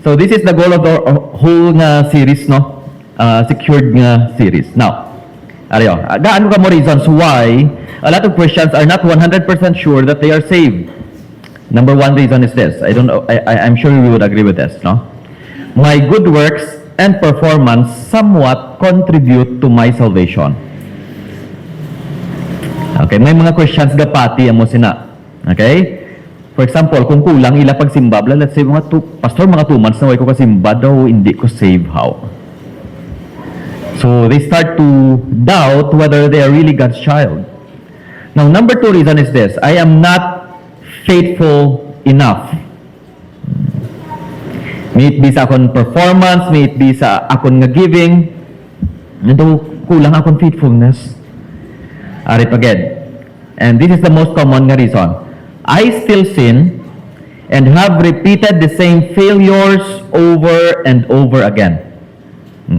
So this is the goal of the whole nga series, no? Secured nga series. Now, ariyo, gaano ka mo reasons why a lot of Christians are not 100% sure that they are saved. Number one reason is this. I'm sure you would agree with this, no? My good works and performance somewhat contribute to my salvation. Okay, may mga Christians gapati amo sina. Okay? For example, kung kulang ila pagsimba, let's say pastor mga 2 months na way ko kasimba daw hindi ko save, how? So they start to doubt whether they are really God's child. Now, number 2 reason is this. I am not faithful enough. May it be sa akong performance, may it be sa akong nga giving, nito kulang akong faithfulness. Arip again. And this is the most common nga reason. I still sin and have repeated the same failures over and over again.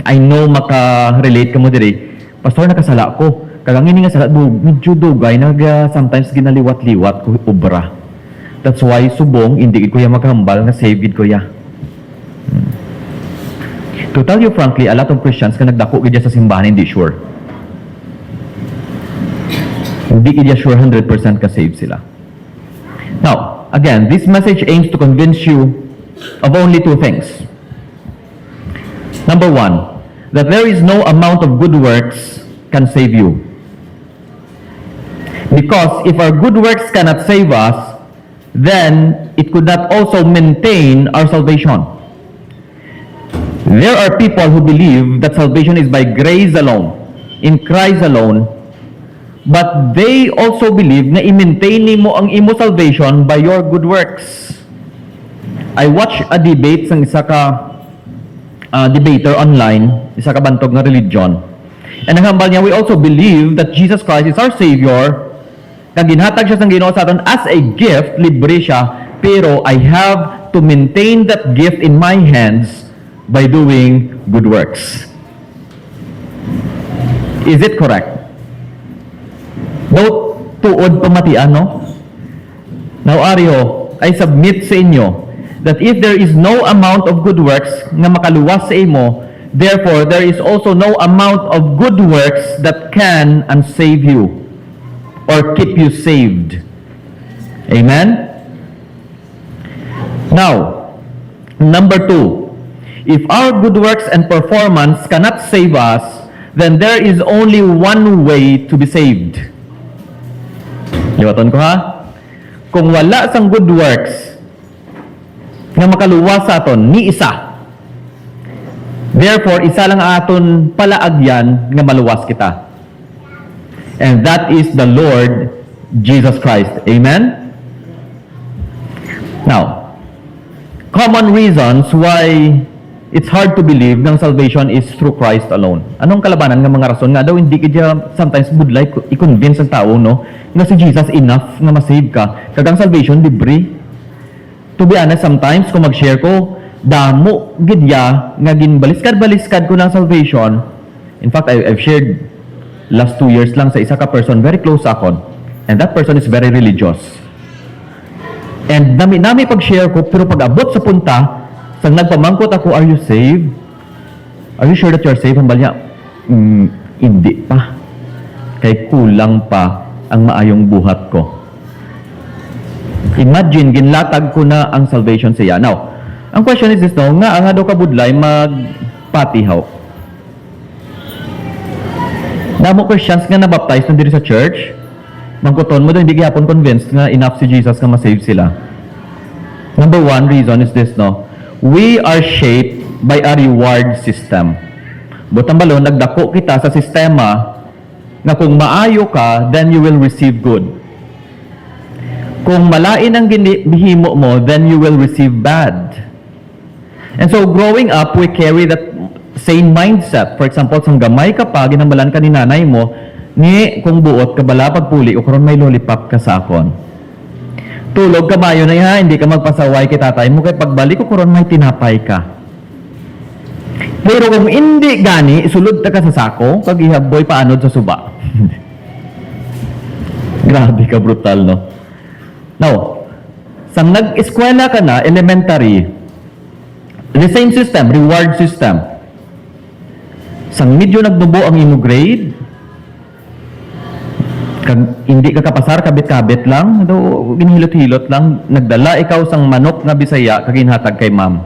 I know maka-relate ka mo diri. Pastor, nakasala ko. Kagangin nga sala, medyo dugay, sometimes ginaliwat-liwat ko obra. That's why subong, hindi ko ya maghambal na save ko ya. To tell you frankly, a lot of Christians ka nagdako gidya sa simbahan, hindi sure. Hindi gidya sure 100% ka save sila. Now, again, this message aims to convince you of only 2 things. Number 1, that there is no amount of good works can save you. Because if our good works cannot save us, then it could not also maintain our salvation. There are people who believe that salvation is by grace alone, in Christ alone, but they also believe na i-maintain mo ang imo salvation by your good works. I watched a debate sa isa ka debater online, isa ka bantog nga religion. And ang hambal niya, we also believe that Jesus Christ is our Savior, kag ginhatag siya sang Ginoo sa aton as a gift, libre siya, pero I have to maintain that gift in my hands by doing good works. Is it correct? No, tuod pamatian, no? Now, Aryo, I submit sa inyo that if there is no amount of good works nga makaluwas sa imo, therefore, there is also no amount of good works that can unsave you or keep you saved. Amen? Now, number 2, if our good works and performance cannot save us, then there is only one way to be saved. Liwaton ko ha? Kung wala sang good works nga makaluwas sa aton, ni isa. Therefore, isa lang aton palaagyan nga maluwas kita. And that is the Lord Jesus Christ. Amen? Now, common reasons why it's hard to believe ng salvation is through Christ alone. Anong kalabanan ng mga rason nga daw hindi kaya sometimes budlay i-convince ang tao, no, nga si Jesus enough nga ma-save ka. Kagang salvation libre. To be honest, sometimes kung mag-share ko, damo gidya nga ginbaliskad-baliskad ko ng salvation. In fact, I've shared last 2 years lang sa isa ka person very close sa akon. And that person is very religious. And nami pag-share ko, pero pag abot sa punta, sang nagpamangkot ako, are you saved? Are you sure that you are saved? Hambal niya, hindi pa. Kay kulang pa ang maayong buhat ko. Imagine, ginlatag ko na ang salvation siya. Now, ang question is this, no? Nga daw kabudlay magpatihaw. Namo Christians nga nabaptize na diri sa church, mangkuton mo doon, hindi gyapon convinced nga enough si Jesus nga ma-save sila. Number 1 reason is this, no? We are shaped by a reward system. Butang balon, nagdako kita sa sistema na kung maayo ka, then you will receive good. Kung malain ang ginihimo mo, then you will receive bad. And so, growing up, we carry that same mindset. For example, sang gamay ka pa, ginambalan ka ni nanay mo, ni kung buot ka bala pagpuli, o karon may lollipop ka sa akon. Tulog ka mayo na ha, hindi ka magpasaway kay tatay mo, kay pagbalik ko karon may tinapay ka. Pero kung hindi gani, isulod ta ka sa sako, pag ihaboy paanod sa suba. Grabe ka, brutal, no? Now, sa nag-eskwela ka na, elementary, The same system, reward system. Sang medyo nagdubo ang imo grade, kag hindi ka kapasar, kabit-kabit lang, do ginhilot-hilot lang, nagdala ikaw sang manok nga Bisaya kag ginhatag kay ma'am.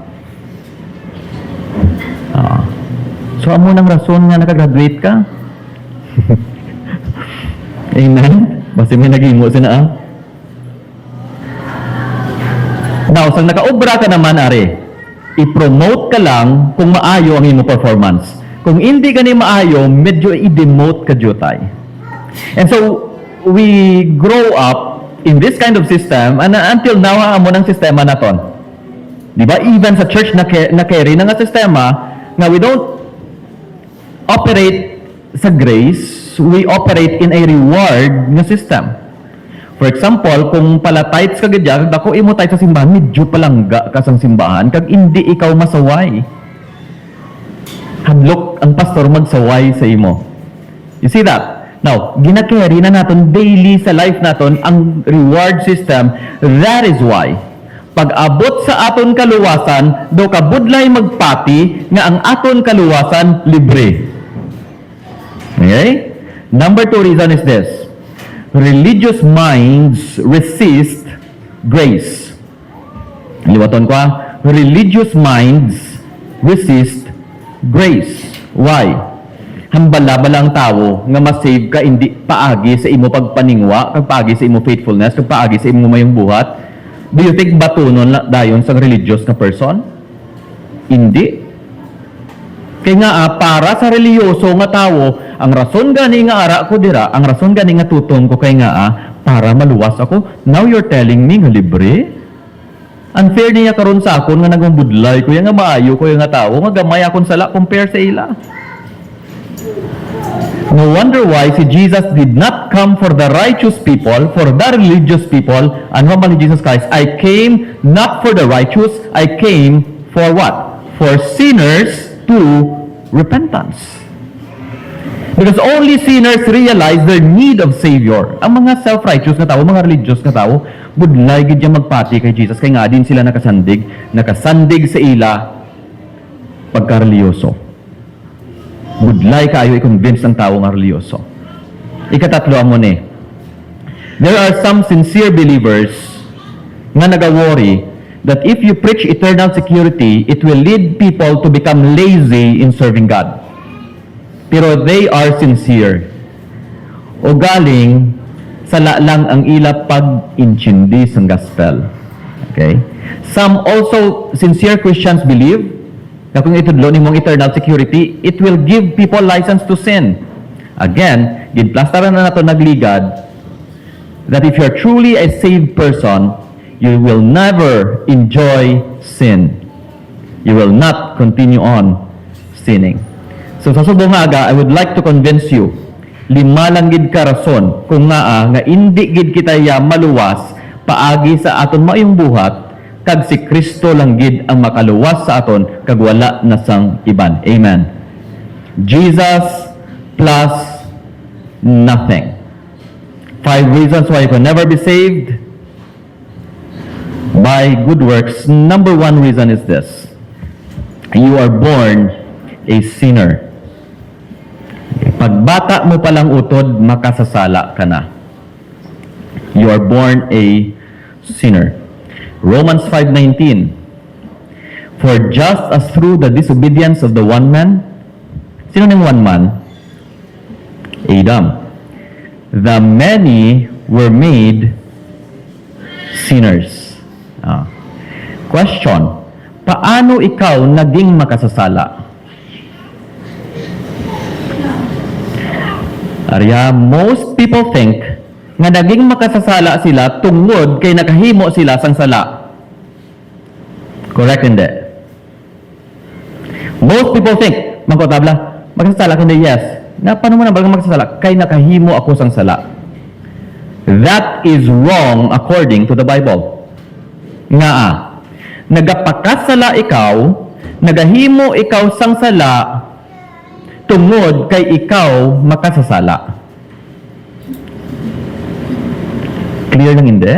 So amo nang rason nga nakagraduate ka. Amen. Basta may naghimo sina Now, sang nakaobra ka naman, are, i-promote ka lang kung maayo ang imo performance. Kung hindi ka ni maayo, medyo i-demote ka jutay. And so, we grow up in this kind of system, and until now, amo ng sistema naton. Di ba? Even sa church na carry na nga sistema, nga we don't operate sa grace, we operate in a reward nga system. For example, kung pala tights ka gadya, kag ako imo tights sa simbahan, medyo palangga ka sang simbahan, kag hindi ikaw masaway. Hadlok ang pastor magsaway sa imo. You see that? Now, ginacarry na naton daily sa life naton ang reward system. That is why, pag abot sa aton kaluwasan, do ka budlay magpati nga ang aton kaluwasan libre. Okay? Number 2 reason is this. Religious minds resist grace. Liwaton ko religious minds resist grace. Why? Hambala-bala ang tao nga ma-save ka hindi paagi sa imo pagpaningwa, kag paagi sa imo faithfulness, kag paagi sa imo mayong buhat. Do you think batunon dayon sang religious na person? Hindi. Kaya nga, para sa reliyoso nga tao, ang rason gani nga ara ko dira, ang rason gani nga tuton ko kay nga para maluwas ako. Now you're telling me nga libre? Unfair niya karon sa akon nga nagambudlay ko, nga maayo ko nga tao, nga gamay akon sala compare sa ila. No wonder why si Jesus did not come for the righteous people, for the religious people, and humble Jesus Christ. I came not for the righteous, I came for what? For sinners to repentance. Because only sinners realize their need of Savior. Ang mga self-righteous na tao, mga religious na tao, budlay gid yang magpati kay Jesus. Kaya nga din sila nakasandig sa ila pagka-religyoso. Budlay kayo i-convince ng tao nga religyoso. Ikatatlo amo ni. There are some sincere believers nga nag-worry that if you preach eternal security, it will lead people to become lazy in serving God. Pero they are sincere. O galing, sala lang ang ila pag-intindi sa gospel. Okay? Some also, sincere Christians believe na kung itudlo nimong eternal security, it will give people license to sin. Again, ginplastaran na nato nagligad that if you're truly a saved person, you will never enjoy sin. You will not continue on sinning. So sa subong aga, I would like to convince you, 5 lang gid ka rason kung nga hindi gid kita ya maluwas paagi sa aton maayong buhat, kag si Kristo lang gid ang makaluwas sa aton kag wala na sang iban. Amen. Jesus plus nothing. 5 reasons why you can never be saved by good works. Number 1 reason is this. You are born a sinner. Pagbata mo palang utod, makasasala ka na. You are born a sinner. Romans 5:19. For just as through the disobedience of the one man, sino ng one man? Adam. The many were made sinners. Question, paano ikaw naging makasasala? Arya, most people think nga naging makasasala sila tungod kay nakahimo sila sang sala. Correct, hindi? Most people think, magkotabla, makasasala hindi, yes. Na paano mo na bagang makasasala? Kay nakahimo ako sang sala. That is wrong according to the Bible. Nga nagapakasala ikaw, nagahimo ikaw sang sala, tungod kay ikaw makasasala. Clear lang hindi?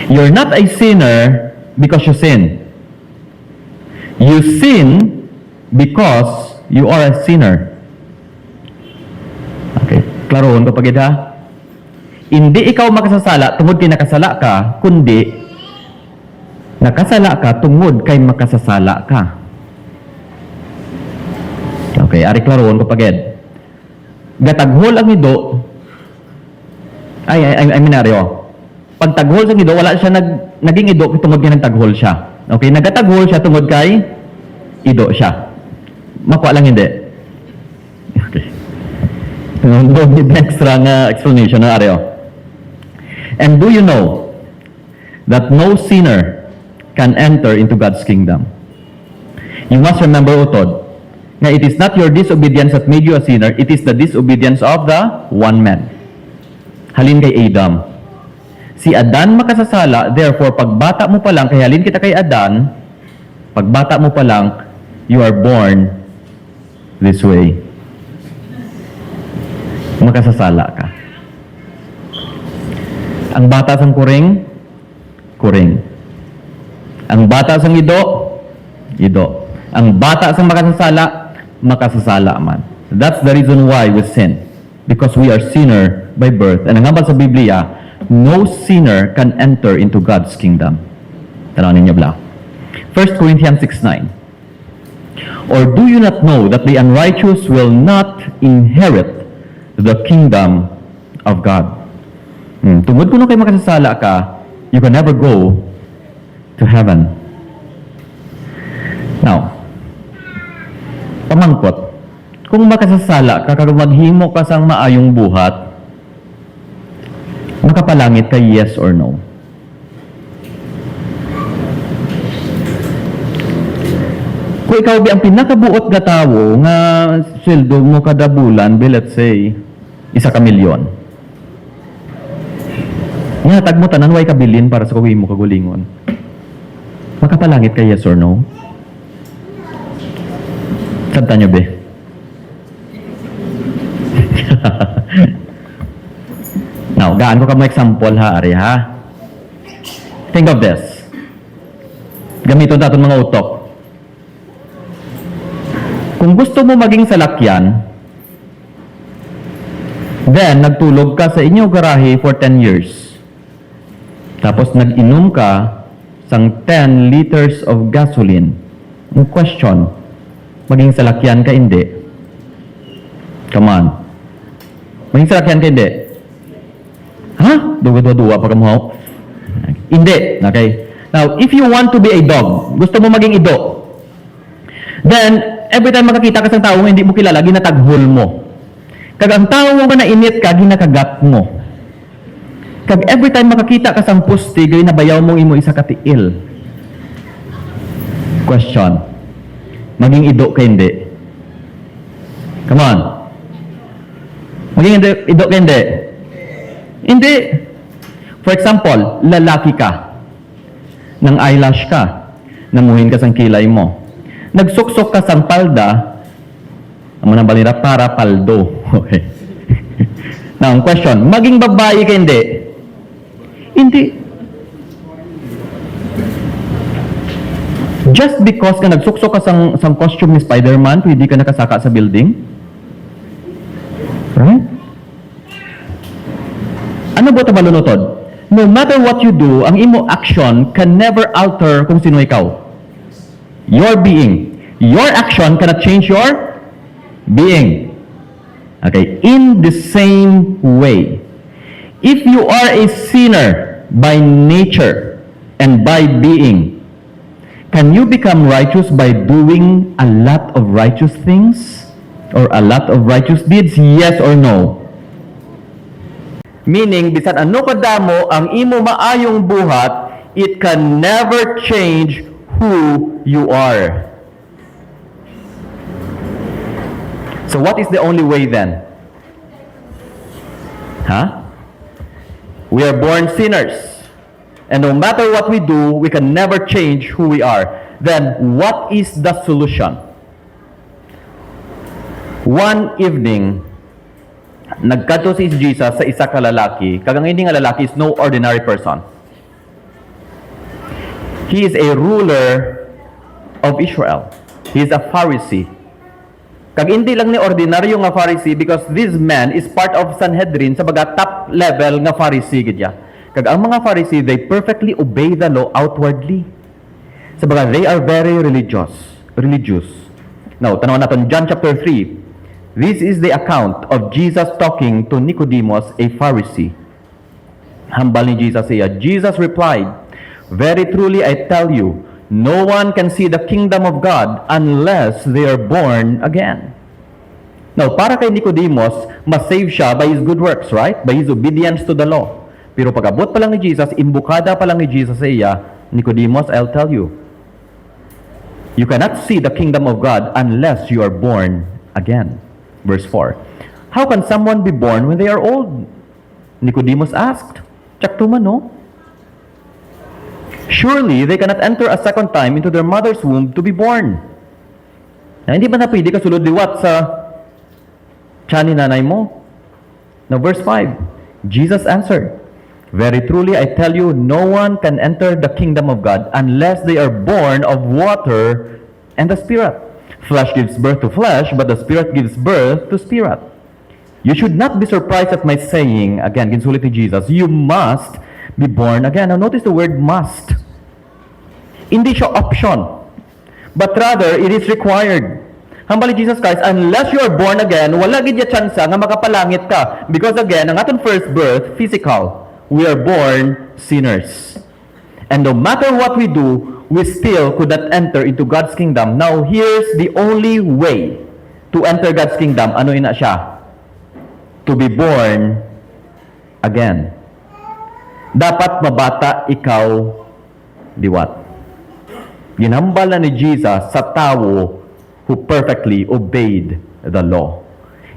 You're not a sinner because you sin. You sin because you are a sinner. Okay, klaroon ko pagid ha. Hindi ikaw makasasala tungod kay nakasala ka, kundi nakasala ka tungod kay makasasala ka. Okay, ari klaroon ko pagid. Gataghol ang ido, I mean, Aryo. Pag taghol sa ido, wala siya naging ido tungod kay nagtaghol siya. Okay, nagataghol siya tungod kay ido siya. Makuha lang hindi. Okay. No need extra nga explanation na Aryo. And do you know that no sinner can enter into God's kingdom? You must remember, Utod, na it is not your disobedience that made you a sinner, it is the disobedience of the one man. Halin kay Adam. Si Adan makasasala, therefore, pagbata mo pa lang, kaya halin kita kay Adan, pagbata mo pa lang, you are born this way. Makasasala ka. Ang bata sang kuring, kuring. Ang bata sang ido, ido. Ang bata sang makasasala, makasasala man. That's the reason why we sin. Because we are sinner by birth. And ang hambal sa Biblia, no sinner can enter into God's kingdom. Tanawin niyo bla. 1 Corinthians 6:9. Or do you not know that the unrighteous will not inherit the kingdom of God? Tungod kung kayo makasasala ka, you can never go to heaven. Now, pamangkot, kung makasasala ka, kag maghimo ka sang maayong buhat, makapalangit ka, yes or no? Kung ikaw ang pinakabuot nga tawo nga sweldo mo kada bulan, let's say, 1 milyon. Nga, tag mo tanan, way kabilin para sa kuwi mo kagulingon. Makapalangit ka, yes or no? Sabta nyo, be? Now, gaan ko ka mo example ha, Ari, ha? Think of this. Gamiton natin mga utok. Kung gusto mo maging salakyan, then nagtulog ka sa inyong garahe for 10 years. Tapos nag-inom ka sang 10 liters of gasoline. Ang question, maging salakyan ka hindi? Come on. Maging salakyan ka hindi? Ha? Duwa-duwa pa kamuhaw? Hindi. Okay? Now, if you want to be a dog, gusto mo maging ido, then, every time makakita ka sa tao hindi mo kilala, ginataghol mo. Kag ang tao mo na init ka, ginakagat mo. Kag every time makakita ka sang pusti, ginabayaw mong imo isa katiil. Question. Maging ido ka hindi? Come on. Maging ido ka hindi? Hindi. For example, lalaki ka. Nang eyelash ka. Namuhin ka sang kilay mo. Nagsuksok ka sang palda, ang mga balira para paldo. Okay. Now, ang question, maging babae ka hindi? Hindi. Just because ka nagsuksok ka sang costume ni Spider-Man, pwede ka nakasaka sa building? Right? Ano ba ito malunotod? No matter what you do, ang imo action can never alter kung sino ikaw. Your being. Your action cannot change your being. Okay, in the same way, if you are a sinner by nature and by being, can you become righteous by doing a lot of righteous things? Or a lot of righteous deeds? Yes or no? Meaning, bisan ano kadamo ang imo maayong buhat, it can never change who you are. So what is the only way then? Huh? We are born sinners. And no matter what we do, we can never change who we are. Then what is the solution? One evening, nagkadto si Jesus sa isa ka lalaki. Kagang hindi nga lalaki is no ordinary person. He is a ruler of Israel. He is a Pharisee. Kag hindi lang ni ordinaryo nga Pharisee because this man is part of Sanhedrin sa baga top level nga Pharisee gidya. Kag ang mga Pharisee, they perfectly obey the law outwardly. Sa baga, they are very religious. Now, tanawan natin John chapter 3. This is the account of Jesus talking to Nicodemus, a Pharisee. Hambal ni Jesus siya. Jesus replied, "Very truly I tell you, no one can see the kingdom of God unless they are born again." Now, para kay Nicodemus, masave siya by his good works, right? By his obedience to the law. Pero pag-abot pa lang ni Jesus, imbukada pa lang ni Jesus sa iya, Nicodemus, I'll tell you, you cannot see the kingdom of God unless you are born again. Verse 4. How can someone be born when they are old? Nicodemus asked. Tsak tuman, no? Surely they cannot enter a second time into their mother's womb to be born. Na hindi ba na pwede ka sulod liwat sa tiyan ni nanay mo? Now verse 5. Jesus answered, "Very truly I tell you, no one can enter the kingdom of God unless they are born of water and the Spirit. Flesh gives birth to flesh, but the Spirit gives birth to spirit. You should not be surprised at my saying," again, ginsulit ni Jesus, "you must be born again." Now notice the word must. Hindi siya option, but rather it is required. Hambali Jesus Christ, unless you are born again, wala gid ya tsansa nga makapalangit ka. Because again, ang aton first birth, physical. We are born sinners. And no matter what we do, we still could not enter into God's kingdom. Now, here's the only way to enter God's kingdom. Ano ina siya? To be born again. Dapat mabata ikaw liwat. Ginhambal na ni Jesus sa tao who perfectly obeyed the law.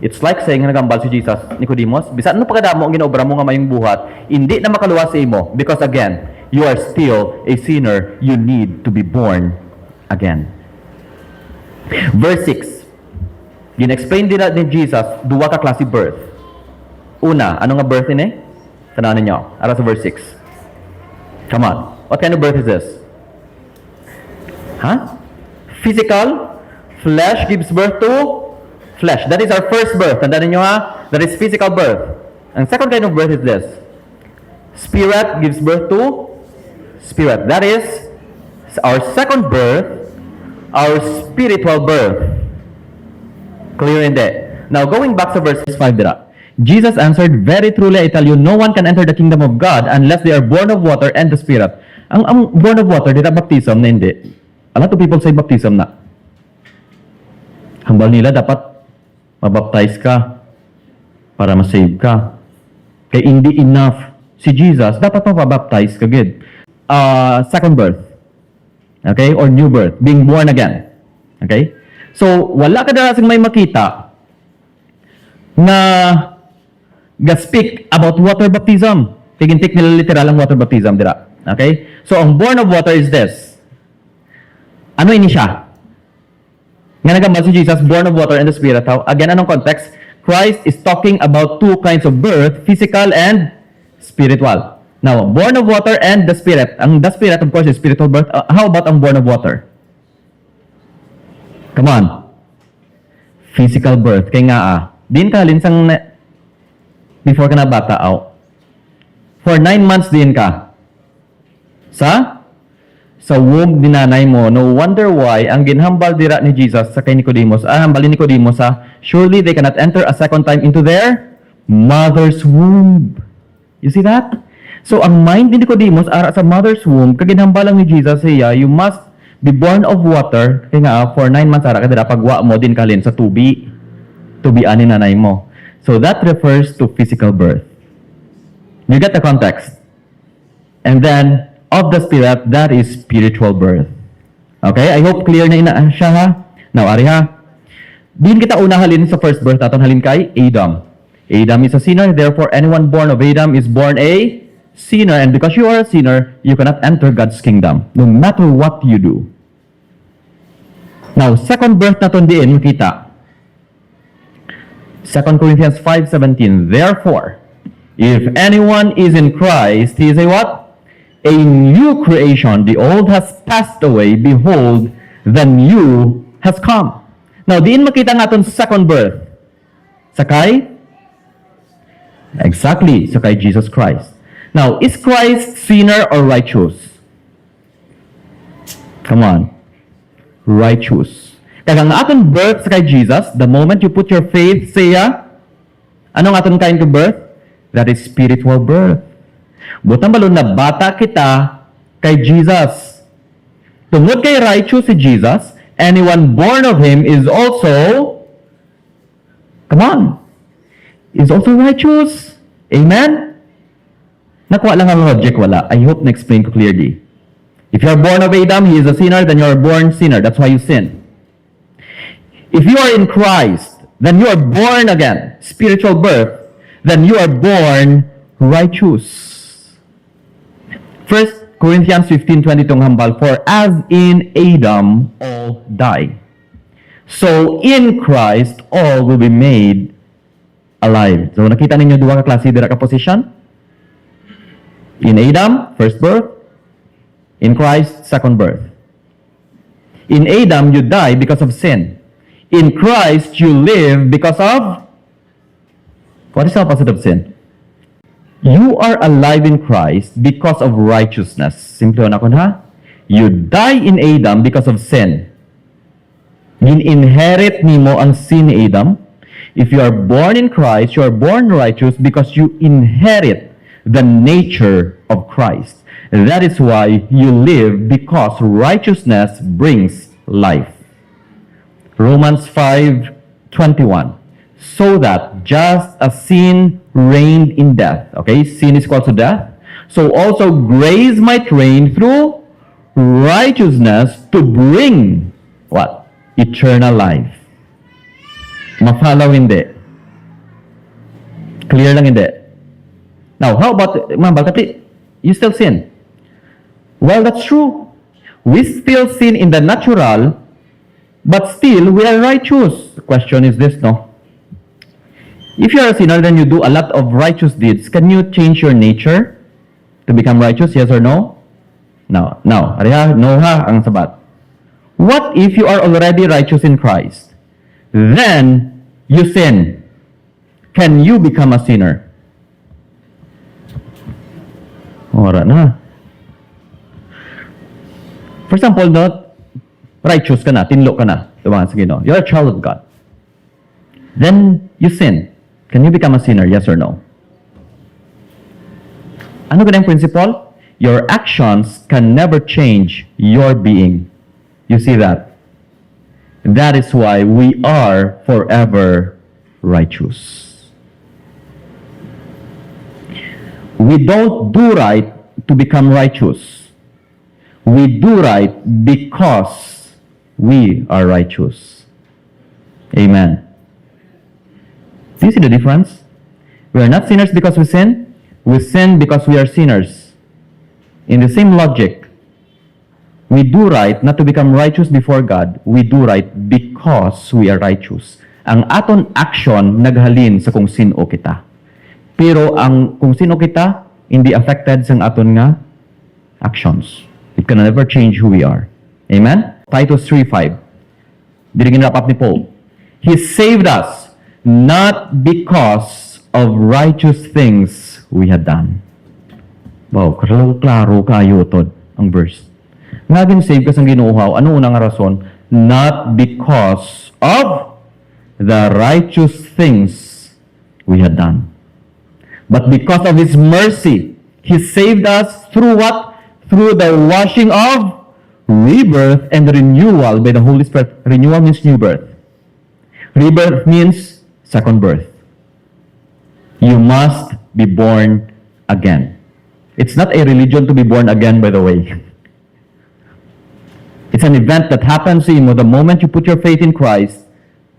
It's like saying, nagambal si Jesus, Nicodemus, bisan ano pagkadamo ang ginaobra mo nga mayong buhat, hindi na makaluwas sa imo because again, you are still a sinner. You need to be born again. Verse 6. Gin-explain din ni Jesus, duwa ka klase birth. Una, ano nga birth ini? Tanawan ninyo. Ara sa verse 6. Come on. What kind of birth is this? Huh? Physical. Flesh gives birth to flesh. That is our first birth. Tandaan ninyo ha? That is physical birth. Ang second kind of birth is this. Spirit gives birth to spirit. That is our second birth, our spiritual birth. Clear in that? Now, going back to verse 5 dira. Jesus answered, "Very truly I tell you, no one can enter the kingdom of God unless they are born of water and the Spirit." Ang born of water, dito baptism na hindi. A lot of people say baptism na. Hambal nila, dapat mabaptize ka para masave ka. Kaya hindi enough. Si Jesus, dapat mapabaptize ka gid. Second birth. Okay? Or new birth. Being born again. Okay? So, wala ka darasing may makita na ga-speak about water baptism. Tigintik nila literal ang water baptism, dira. Okay? So, ang born of water is this. Ano ini siya? Nga nagambal si Jesus, born of water and the Spirit. Again, anong context? Christ is talking about two kinds of birth, physical and spiritual. Now, born of water and the Spirit. Ang the Spirit, of course, is spiritual birth. How about ang born of water? Come on. Physical birth. Kaya nga din ka linsang before ka na bata out. For 9 months din ka. Sa womb ni nanay mo. No wonder why ang ginhambal dira ni Jesus sa kay Nicodemus. Hambal ni Nicodemus surely they cannot enter a second time into their mother's womb. You see that? So ang mind ni Nicodemus ara sa mother's womb, kaginhambal lang ni Jesus siya, you must be born of water. Kaya nga, for 9 months ara ka dira pagwa mo din kalin sa tubi ani nanay mo. So that refers to physical birth. You get the context. And then of the Spirit, that is spiritual birth. Okay? I hope clear na ina siya ha. Now, ari ha. Din kita una halin sa first birth aton halin kay Adam. Adam is a sinner, therefore anyone born of Adam is born a sinner, and because you are a sinner, you cannot enter God's kingdom no matter what you do. Now, second birth naton diin makita. 2 Corinthians 5:17. Therefore, if anyone is in Christ, he is a what? A new creation. The old has passed away. Behold, the new has come. Now, diin makita natin second birth. Sakay? Exactly, sakay Jesus Christ. Now, is Christ sinner or righteous? Come on. Righteous. Kaya ang aton birth sakay Jesus, the moment you put your faith, siya, anong aton kind of birth? That is spiritual birth. Butang balon na bata kita kay Jesus. Tungod kay righteous si Jesus, anyone born of Him is also, come on, is also righteous. Amen? Nakuha lang ang logic, wala. I hope na-explain ko clearly. If you are born of Adam, he is a sinner, then you are born sinner. That's why you sin. If you are in Christ, then you are born again, spiritual birth, then you are born righteous. 1 Corinthians 15:20 tong hambal, for as in Adam all die, so in Christ all will be made alive. So nakita ninyo duha ka klase dira ka position? In Adam, first birth. In Christ, second birth. In Adam, you die because of sin. In Christ, you live because of... What is the opposite of sin? You are alive in Christ because of righteousness. Simple na kun ha? You die in Adam because of sin. Inherit nimo ang sin ni Adam. If you are born in Christ, you are born righteous because you inherit the nature of Christ. That is why you live, because righteousness brings life. Romans 5:21. So that just as sin reigned in death, okay, sin is equal to death, so also grace might reign through righteousness to bring what? Eternal life. Ma-follow hindi? Clear lang hindi? Now, how about, you still sin? Well, that's true. We still sin in the natural, but still we are righteous. The question is this, no? If you are a sinner, then you do a lot of righteous deeds. Can you change your nature to become righteous? Yes or no? No. No. Ariha, no ha, ang sabat. What if you are already righteous in Christ? Then you sin. Can you become a sinner? Wala na. For example, no, righteous ka na, tinlo ka na, diba, sige, no? You're a child of God. Then you sin. Can you become a sinner? Yes or no? Ano ganang principle? Your actions can never change your being. You see that? That is why we are forever righteous. We don't do right to become righteous. We do right because we are righteous. Amen. Do you see the difference? We are not sinners because we sin. We sin because we are sinners. In the same logic, we do right not to become righteous before God. We do right because we are righteous. Ang aton action naghalin sa kung sino kita. Pero ang kung sino kita, hindi affected sa aton nga actions. It can never change who we are. Amen? Titus 3:5. Dirigin wrap up ni Paul. He saved us not because of righteous things we had done. Wow, klaro kayo tod ang verse. Nga save ka sa ginuuhaw, ano unang rason? Not because of the righteous things we had done, but because of His mercy. He saved us through what? Through the washing of rebirth and renewal by the Holy Spirit. Renewal means new birth. Rebirth means second birth. You must be born again. It's not a religion to be born again, by the way. It's an event that happens to you the moment you put your faith in Christ.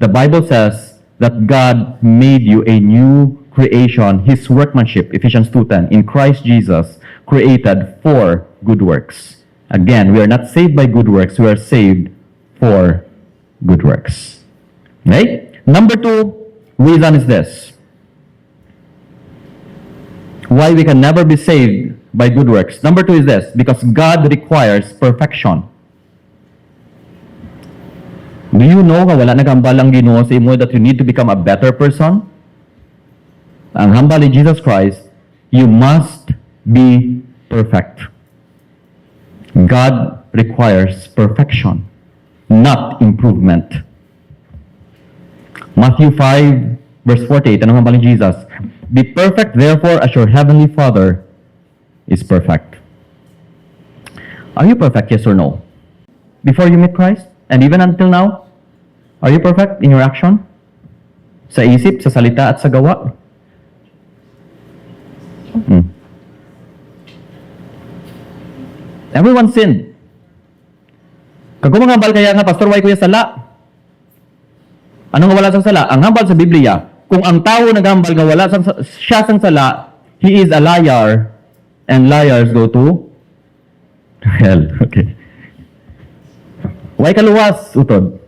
The Bible says that God made you a new creation, His workmanship, Ephesians 2:10, in Christ Jesus, created for good works. Again, we are not saved by good works, we are saved for good works. Okay? Number 2 reason is this. Why we can never be saved by good works. Number 2 is this, because God requires perfection. Do you know nga wala nagambal ang Ginoo sa imo that you need to become a better person? Ang hambal ni Jesus Christ, you must be perfect. God requires perfection, not improvement. Matthew 5, verse 48, anong hambal ni Jesus? Be perfect, therefore, as your heavenly Father is perfect. Are you perfect, yes or no? Before you meet Christ? And even until now? Are you perfect in your action? Sa isip, sa salita, at sa gawa? Everyone sinned. Kag mga hambal kaya nga, Pastor, why kuya sala? Ano nga wala sang sala? Ang hambal sa Biblia, kung ang tao naghambal nga wala siya sang sala, he is a liar, and liars go to hell. Okay. Why kaluwas, utod?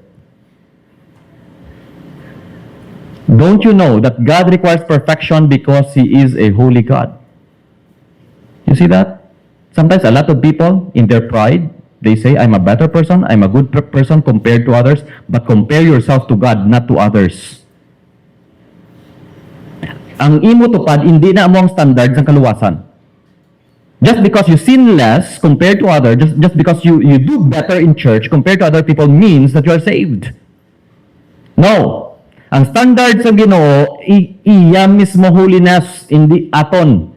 Don't you know that God requires perfection because He is a holy God? You see that? Sometimes a lot of people, in their pride, they say, I'm a better person, I'm a good person compared to others, but compare yourself to God, not to others. Ang imo tupad, hindi na mo ang standard sa kaluwasan. Just because you sin less compared to others, just because you do better in church compared to other people means that you are saved. No. Ang standard sa Ginoo, iya mismo holiness, hindi aton.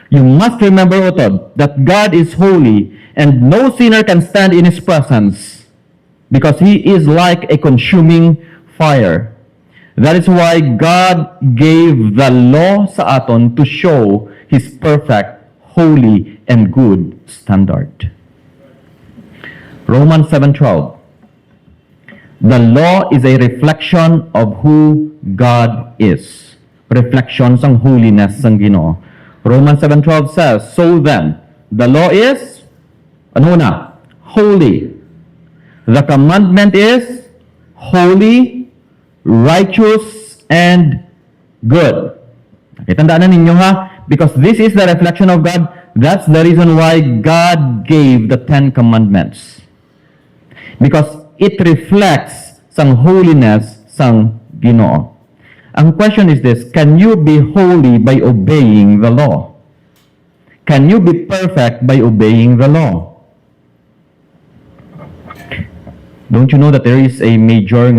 You must remember, utod, that God is holy and no sinner can stand in His presence because He is like a consuming fire. That is why God gave the law sa aton to show His perfect, holy, and good standard. Romans 7:12. The law is a reflection of who God is. Reflection sang holiness sang Ginoo. Romans 7:12 says, so then, the law is, ano na? Holy. The commandment is holy, righteous, and good. Kitandaan na ninyo ha? Because this is the reflection of God. That's the reason why God gave the 10 commandments. Because it reflects sang holiness sang Ginoo. Ang question is this, can you be holy by obeying the law? Can you be perfect by obeying the law? Don't you know that there is a major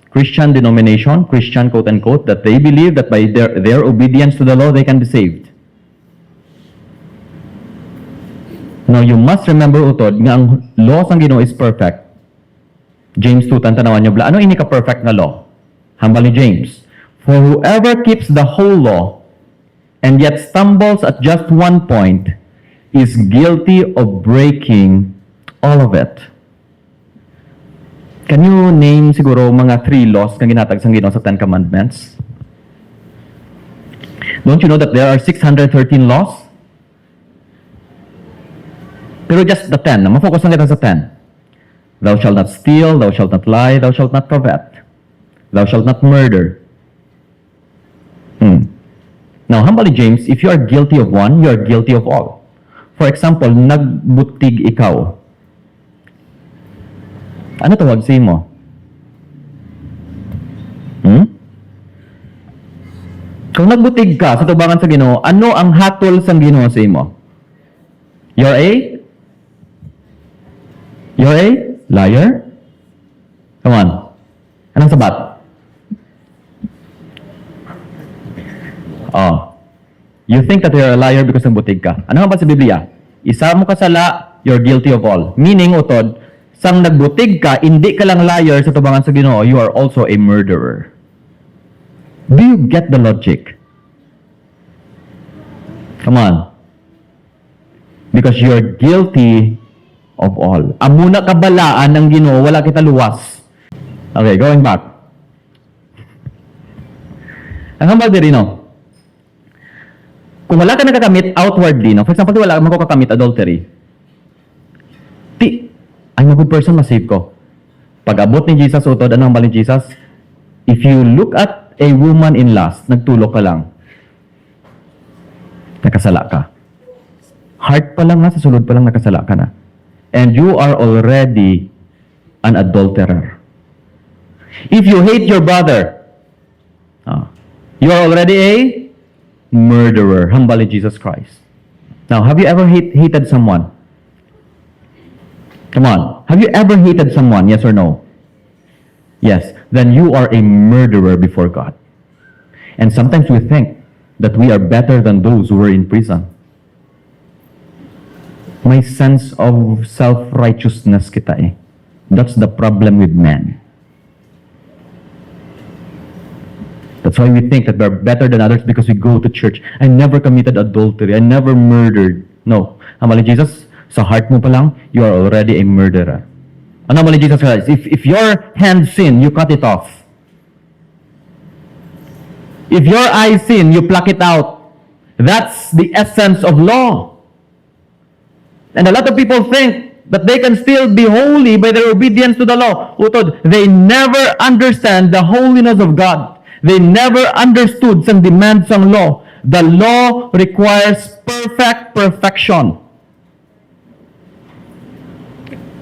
Christian denomination, Christian quote-unquote, that they believe that by their obedience to the law, they can be saved? Now, you must remember, utod, nga ang law sang Ginoo is perfect. James 2, tanawan nyo, ano ini ka-perfect na law? Hambal ni James. For whoever keeps the whole law and yet stumbles at just one point is guilty of breaking all of it. Can you name siguro mga 3 laws kang ginatag sang Ginoo sa 10 commandments? Don't you know that there are 613 laws? Pero just the 10. Ma-focus lang kita sa 10. Thou shalt not steal, thou shalt not lie, thou shalt not covet. Thou shalt not murder. Now, hambal ni James, if you are guilty of one, you are guilty of all. For example, nagbutig ikaw. Ano tawag sa imo? Kung nagbutig ka sa tubangan sa Ginoo, ano ang hatol sa Ginoo sa imo? You're a liar? Come on. Anong sabat? Oh. You think that you're a liar because nagbutig ka. Ano nga ba sa Biblia? Isa mo kasala, you're guilty of all. Meaning, utod, sang nagbutig ka, hindi ka lang liar sa tubangan sa Ginoo, you are also a murderer. Do you get the logic? Come on. Because you're guilty of all. Amuna kabalaan ng Ginoo, wala kita luwas. Okay, going back. Ang hambal diri, no? Kung wala ka nakakamit outwardly, no? For example, wala ka makakamit adultery. I'm a good person, masave ko. Pag-abot ni Jesus, utod, anong hambal ni Jesus? If you look at a woman in lust, nagtulok ka lang, nakasala ka. Heart pa lang na, sa sulod pa lang nakasala ka na. And you are already an adulterer. If you hate your brother, you are already a murderer. Humble in Jesus Christ. Now, have you ever hated someone? Come on. Have you ever hated someone? Yes or no? Yes. Then you are a murderer before God. And sometimes we think that we are better than those who were in prison. May sense of self-righteousness kita eh. That's the problem with man. That's why we think that we're better than others because we go to church. I never committed adultery. I never murdered. No. Hamali Jesus, sa heart mo pa lang, you are already a murderer. Ano hamali Jesus Christ? If your hand sin, you cut it off. If your eye sin, you pluck it out. That's the essence of law. And a lot of people think that they can still be holy by their obedience to the law. Utod, they never understand the holiness of God. They never understood some demands ng law. The law requires perfection.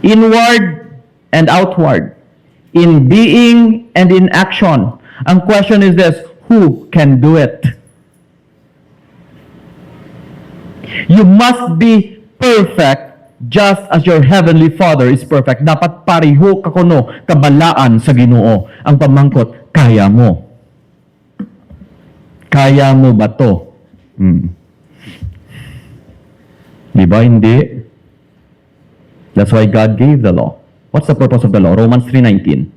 Inward and outward. In being and in action. Ang question is this, who can do it? You must be perfect just as your heavenly Father is perfect. Dapat pareho kakuno kabalaan sa Ginoo. Ang pamangkot, kaya mo. Kaya mo ba to? Di ba hindi? That's why God gave the law. What's the purpose of the law? Romans 3:19.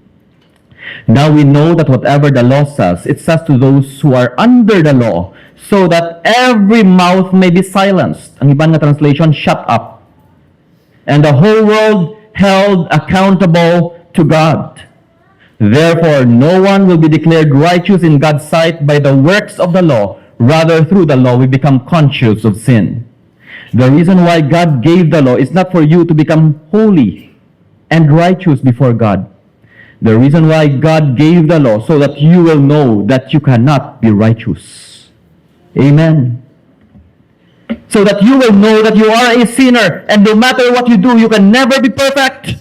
Now we know that whatever the law says, it says to those who are under the law, so that every mouth may be silenced. Ang ibang na translation, shut up. And the whole world held accountable to God. Therefore, no one will be declared righteous in God's sight by the works of the law. Rather, through the law, we become conscious of sin. The reason why God gave the law is not for you to become holy and righteous before God. The reason why God gave the law so that you will know that you cannot be righteous. Amen. So that you will know that you are a sinner and no matter what you do, you can never be perfect.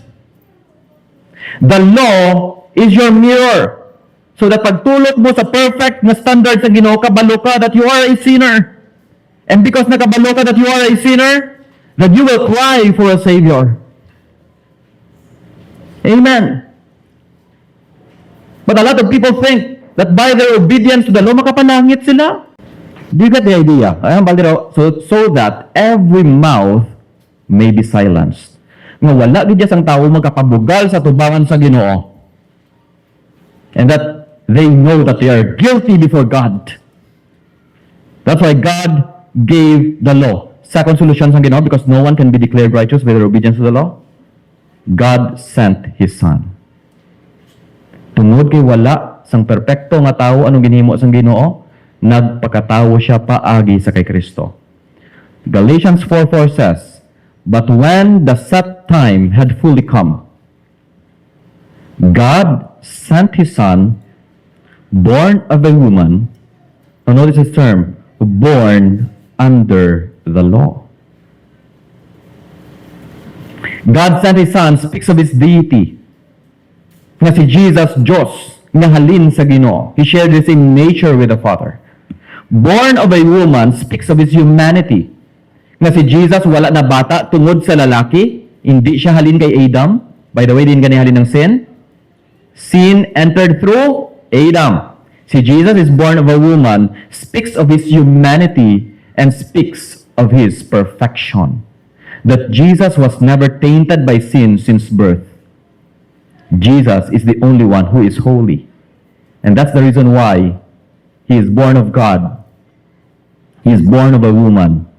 The law is your mirror. So that pagtulot mo sa perfect na standard sa Ginoo, kabalo ka that you are a sinner. And because nakabalo ka that you are a sinner, that you will cry for a Savior. Amen. But a lot of people think that by their obedience to the law, makapanangit sila. Do you get the idea? So that every mouth may be silenced. Nga wala gid sang tao magkapabugal sa tubangan sa Ginoo. And that they know that they are guilty before God. That's why God gave the law. Second solution sa Ginoo, because no one can be declared righteous by their obedience to the law. God sent His Son. Tungod kay wala sang perpekto nga tawo anong ginhimo sang Ginoo, nagpakatawo siya paagi sa kay Kristo. Galatians 4:4 says, "But when the set time had fully come, God sent His Son, born of a woman," notice this term, born under the law. God sent His Son speaks of His deity. Nga si Jesus, Diyos, nga halin sa Ginoo. He shared the same nature with the Father. Born of a woman speaks of His humanity. Nga si Jesus, wala na bata tungod sa lalaki. Hindi siya halin kay Adam. By the way, din gani halin ng sin. Sin entered through Adam. Si Jesus is born of a woman, speaks of His humanity, and speaks of His perfection. That Jesus was never tainted by sin since birth. Jesus is the only one who is holy. And that's the reason why He is born of God. He is born of a woman.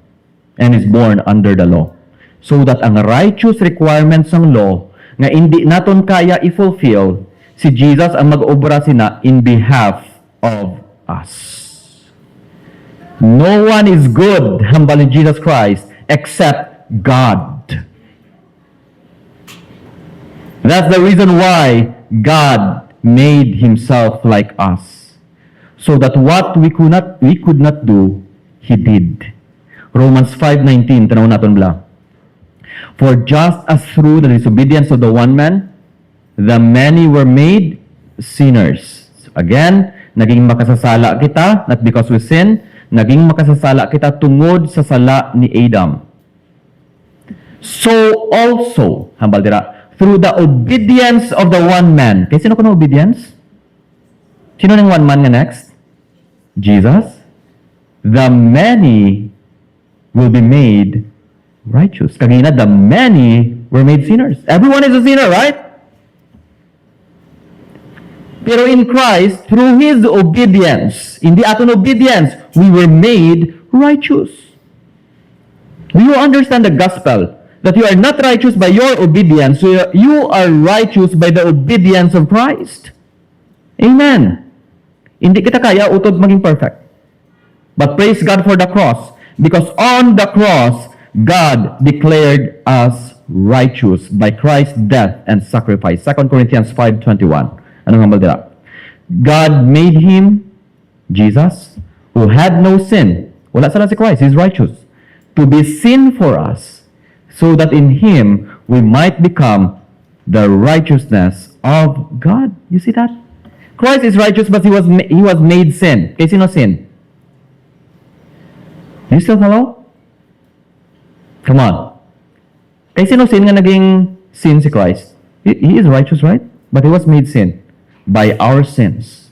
And is born under the law. So that ang righteous requirements ng law nga hindi naton kaya i-fulfill, si Jesus ang mag-obra sina in behalf of us. No one is good, humble in Jesus Christ, except God. That's the reason why God made Himself like us. So that what we could not do, He did. Romans 5:19, tanaw natin bla. For just as through the disobedience of the one man, the many were made sinners. Again, naging makasasala kita, not because we sin, naging makasasala kita tungod sa sala ni Adam. So also, hambal dira, through the obedience of the one man. Kaya sino ko na obedience? Sino ng one man nga next? Jesus. The many will be made righteous. Kagina, the many were made sinners. Everyone is a sinner, right? Pero in Christ, through His obedience, in the aton obedience, we were made righteous. Do you understand the gospel? That you are not righteous by your obedience, so you are righteous by the obedience of Christ. Amen. Hindi kita kaya utod maging perfect. But praise God for the cross. Because on the cross, God declared us righteous by Christ's death and sacrifice. 2 Corinthians 5:21. Anong hambal dira? God made Him, Jesus, who had no sin. Wala sala si Christ, He's righteous. To be sin for us, so that in Him we might become the righteousness of God. You see that? Christ is righteous, but He was made sin. Kaya sino sin? You still follow? Come on. Kaya sino sin nga naging sin si Christ? He is righteous, right? But He was made sin by our sins.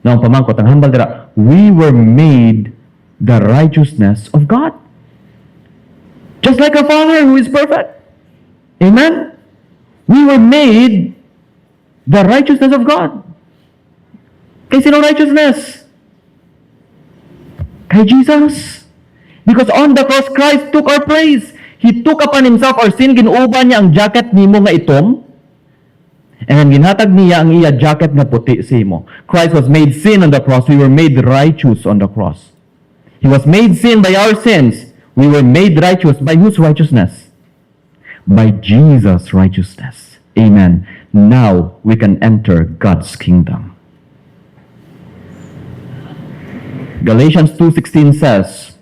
Now, pamangkot, ang hambal dira, we were made the righteousness of God. Just like our Father who is perfect. Amen? We were made the righteousness of God. Kay sino righteousness? Kay Jesus. Because on the cross, Christ took our place. He took upon Himself our sin. Ginuuban niya ang jacket nimo nga itom. And ginhatag niya ang iya jacket nga puti sa imo. Christ was made sin on the cross. We were made righteous on the cross. He was made sin by our sins. We were made righteous by whose righteousness? By Jesus' righteousness. Amen. Now we can enter God's kingdom. Galatians 2:16 says,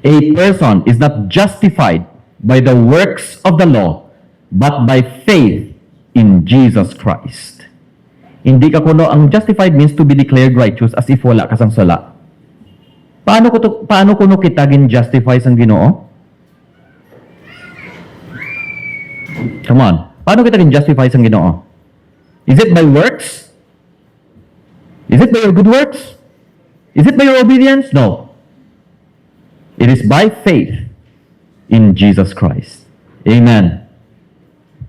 a person is not justified by the works of the law, but by faith in Jesus Christ. Hindi ka kuno, ang justified means to be declared righteous as if wala ka sang sala. Paano kuno kita gin-justify sang Ginoo? Come on. Paano kita gin-justify sang Ginoo? Is it by works? Is it by your good works? Is it by your obedience? No. It is by faith in Jesus Christ. Amen.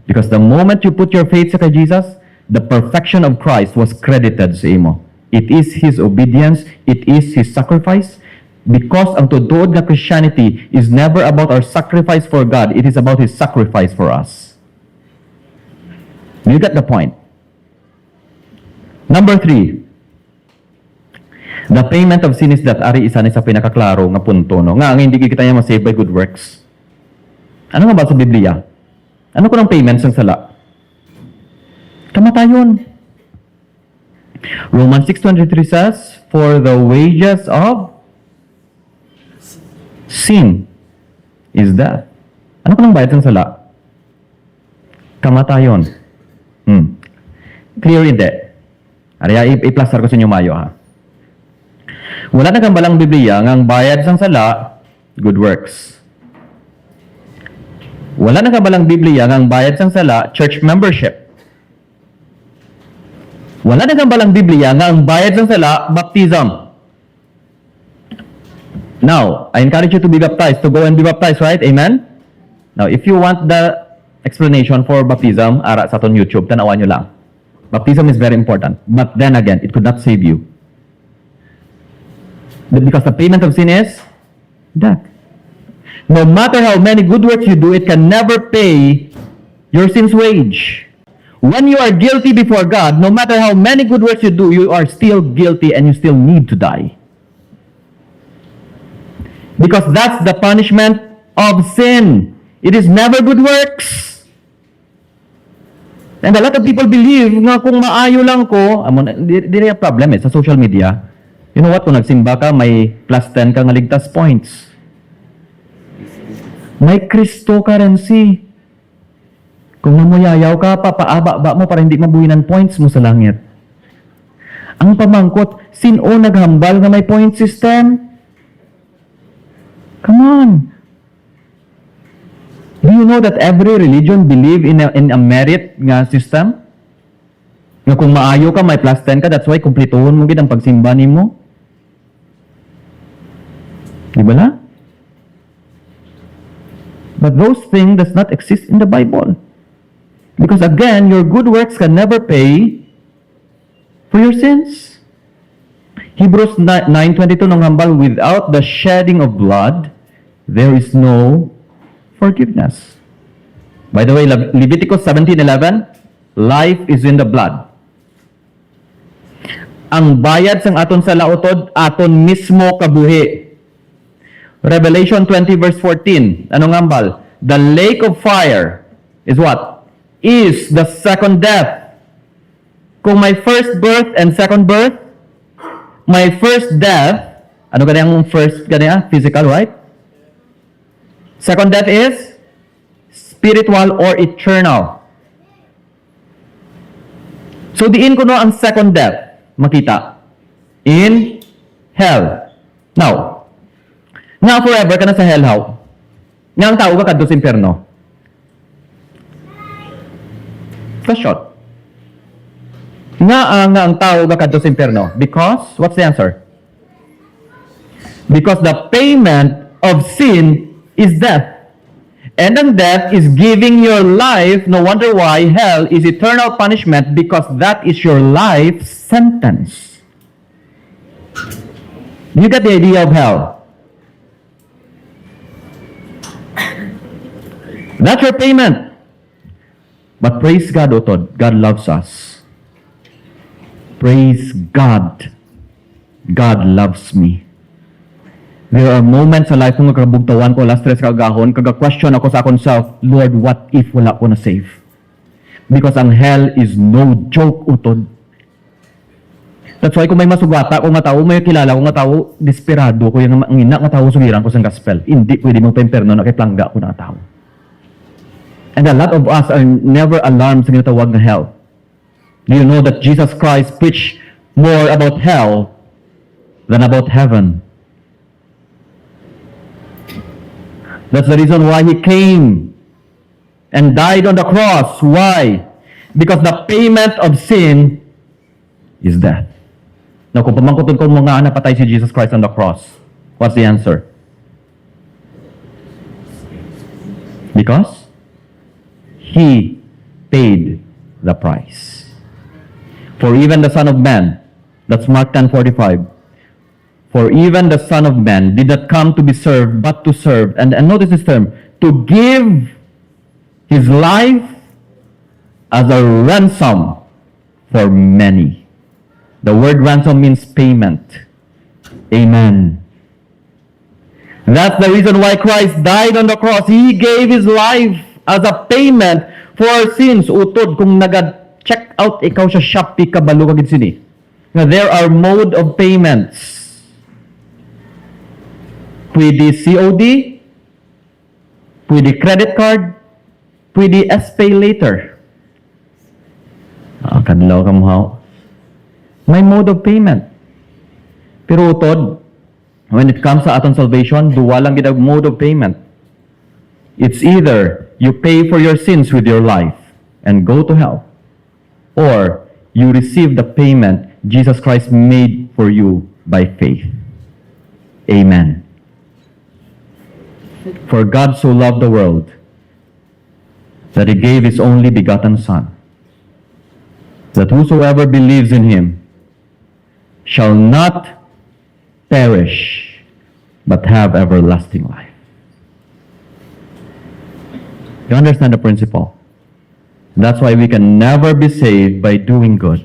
Because the moment you put your faith sa kay Jesus, the perfection of Christ was credited sa imo. It is His obedience, it is His sacrifice. Because ang tuod nga Christianity is never about our sacrifice for God, it is about His sacrifice for us. You get the point? Number 3. The payment of sin is that. Ari isa ni sa pinakaklaro nga punto, no? Nga ang hindi kita niya masave by good works. Ano nga ba sa Biblia? Ano ko ng payments ng sala? Kamatayon. Romans 6:23 says, for the wages of sin is death. Ano ko ng bayad ng sala? Kamatayon. Clear hindi. Ariya, i-plaster ko sa inyo mayo, ha? Wala na kambalang Biblia ngang bayad sang sala, good works. Wala na kambalang Biblia ngang bayad sang sala, church membership. Wala na kambalang Biblia ngang bayad sang sala, baptism. Now, I encourage you to be baptized, to go and be baptized, right? Amen? Now, if you want the explanation for baptism, ara sa aton YouTube, tanawan nyo lang. Baptism is very important. But then again, it could not save you. Because the payment of sin is death. No matter how many good works you do, it can never pay your sin's wage. When you are guilty before God, no matter how many good works you do, you are still guilty and you still need to die. Because that's the punishment of sin. It is never good works. And a lot of people believe nga kung maayo lang ko, di rin problem sa social media. You know what? Kung nagsimba ka, may plus 10 ka nga ligtas points. May cryptocurrency. Kung mamuyayaw ka, papaaba mo para hindi mabuhinan points mo sa langit. Ang pamangkot, sino naghambal nga may point system? Come on. Do you know that every religion believe in a merit nga system? Nga kung maayo ka, may plus 10 ka, that's why kumplituhon mo gid ang pagsimba nimo. Di ba na? But those things does not exist in the Bible. Because again, your good works can never pay for your sins. Hebrews 9:22 nang hambal, without the shedding of blood, there is no forgiveness. By the way, Leviticus 17:11, life is in the blood. Ang bayad sang aton sa lautod, aton mismo kabuhi. Revelation 20 verse 14, anong hambal? The lake of fire is what? Is the second death. Kung may first birth and second birth, my first death, ano ganyan first ganyan? Physical, right? Second death is spiritual or eternal. So diin ko no ang second death, makita. In hell. Now, nga forever ka na sa hell, how? Nga ang tao ka kadto sa impyerno. Question. Nga ang tao ka kadto sa impyerno. Because, what's the answer? Because the payment of sin is death. And ang death is giving your life, no wonder why hell is eternal punishment, because that is your life sentence. You get the idea of hell? That's your payment. But praise God, Otod, God loves us. Praise God. God loves me. There are moments sa life kung nagkabugtawan ko, last stress kagahon, kaga-question ako sa akong self, Lord, what if wala ko na save? Because ang hell is no joke, Utod. That's why kung may masugata ko nga tao, may kilala ko nga tao, desperado ko yung ang ina nga tao sugiran ko sa gospel. Hindi pwede mong pa-imperno na kay plangga ko na tao. And a lot of us are never alarmed sa ginatawag na hell. Do you know that Jesus Christ preached more about hell than about heaven? That's the reason why He came and died on the cross. Why? Because the payment of sin is death. Now, kung pamangkotod ko mga napatay si Jesus Christ on the cross, what's the answer? Because He paid the price. For even the Son of Man, that's Mark 10:45, for even the Son of Man did not come to be served, but to serve. And notice this term, to give His life as a ransom for many. The word ransom means payment. Amen. That's the reason why Christ died on the cross. He gave His life as a payment for our sins. Utod, kung nag-check out ikaw sa Shopee, kabalo kagid sini. Now, there are mode of payments. Pwede COD, pwede credit card, pwede S-Pay later. Kadlaw ka mo. May mode of payment. Pero utod, when it comes sa aton salvation, duwa lang gid ang mode of payment. It's either you pay for your sins with your life and go to hell, or you receive the payment Jesus Christ made for you by faith. Amen. For God so loved the world that He gave His only begotten Son, that whosoever believes in Him shall not perish, but have everlasting life. You understand the principle? That's why we can never be saved by doing good.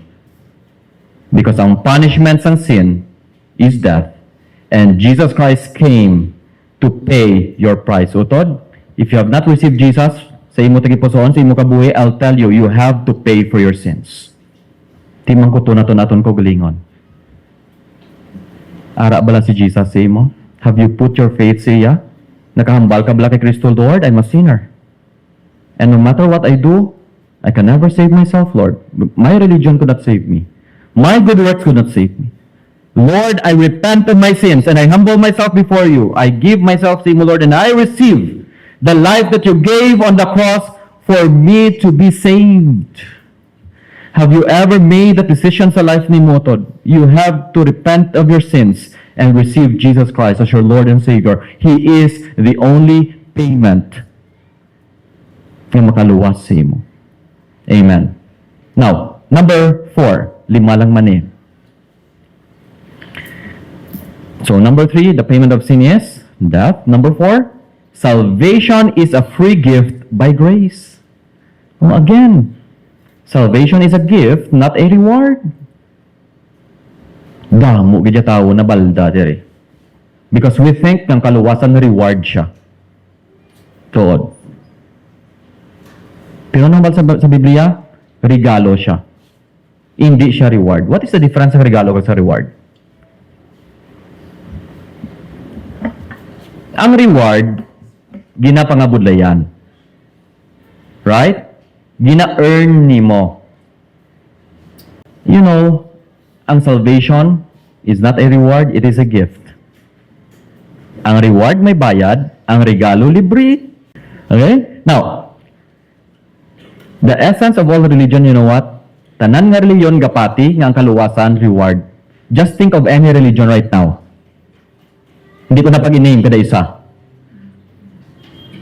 Because ang punishment ng sin is death. And Jesus Christ came to pay your price. Utod, if you have not received Jesus, sa imo tagipusoon, sa imo kabuhi, I'll tell you, you have to pay for your sins. Timang ko naton ko galingon. Ara bala si Jesus sa imo? Have you put your faith sa iya? Nakahambal ka bala kay Kristo, Lord, I'm a sinner. And no matter what I do, I can never save myself, Lord. My religion could not save me. My good works could not save me. Lord, I repent of my sins and I humble myself before you. I give myself to you, Lord, and I receive the life that you gave on the cross for me to be saved. Have you ever made that decision sa life ni Motod? You have to repent of your sins and receive Jesus Christ as your Lord and Savior. He is the only payment na makaluwas sa imo. Amen. Now, number 4, 5 lang man eh. So, number 3, the payment of sin is death. Number 4, salvation is a free gift by grace. Well, again, salvation is a gift, not a reward. Damo, gadya tao na balda dire. Because we think ng kaluwasan na reward siya. God. Pero nang sa Biblia, regalo siya. Hindi siya reward. What is the difference ng regalo sa reward? Ang reward, ginapangabudlayan. Right? Gina-earn ni mo. You know, ang salvation is not a reward, it is a gift. Ang reward may bayad, ang regalo libre. Okay? Now, the essence of all religion, you know what? Tanan nga religion gapati nga ang kaluwasan reward. Just think of any religion right now. Hindi ko na pag-i-name kada isa.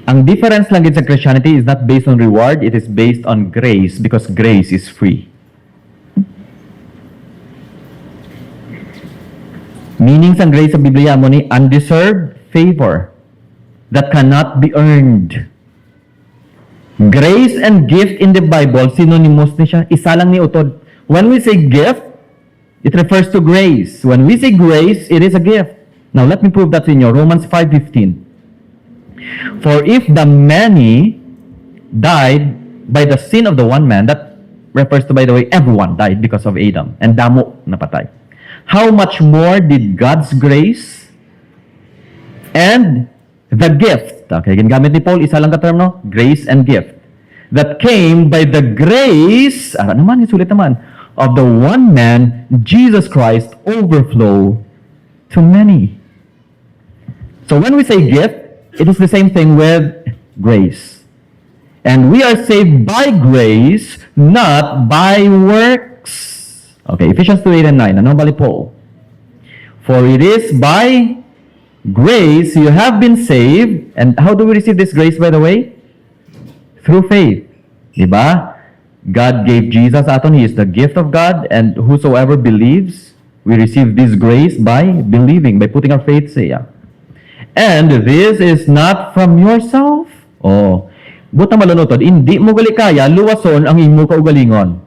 Ang difference lang sa Christianity is not based on reward, it is based on grace because grace is free. Meaning sa grace sa Biblia mo ni undeserved favor that cannot be earned. Grace and gift in the Bible, synonymous ni siya. Isa lang ni utod. When we say gift, it refers to grace. When we say grace, it is a gift. Now, let me prove that to you. Romans 5:15. For if the many died by the sin of the one man, that refers to, by the way, everyone died because of Adam, and damo napatay. How much more did God's grace and the gift, okay, gingamit ni Paul, isa lang ka term, no? Grace and gift, that came by the grace, naman, isulit naman, of the one man, Jesus Christ, overflow to many. So when we say gift, it is the same thing with grace. And we are saved by grace, not by works. Okay, Ephesians 2:8 and 9. Ano bali Paul? For it is by grace you have been saved. And how do we receive this grace, by the way? Through faith. Diba? God gave Jesus aton. He is the gift of God. And whosoever believes, we receive this grace by believing, by putting our faith sa iya. And this is not from yourself. Oh, buta malunotod, hindi mo gali kaya, luwason ang imo kaugalingon.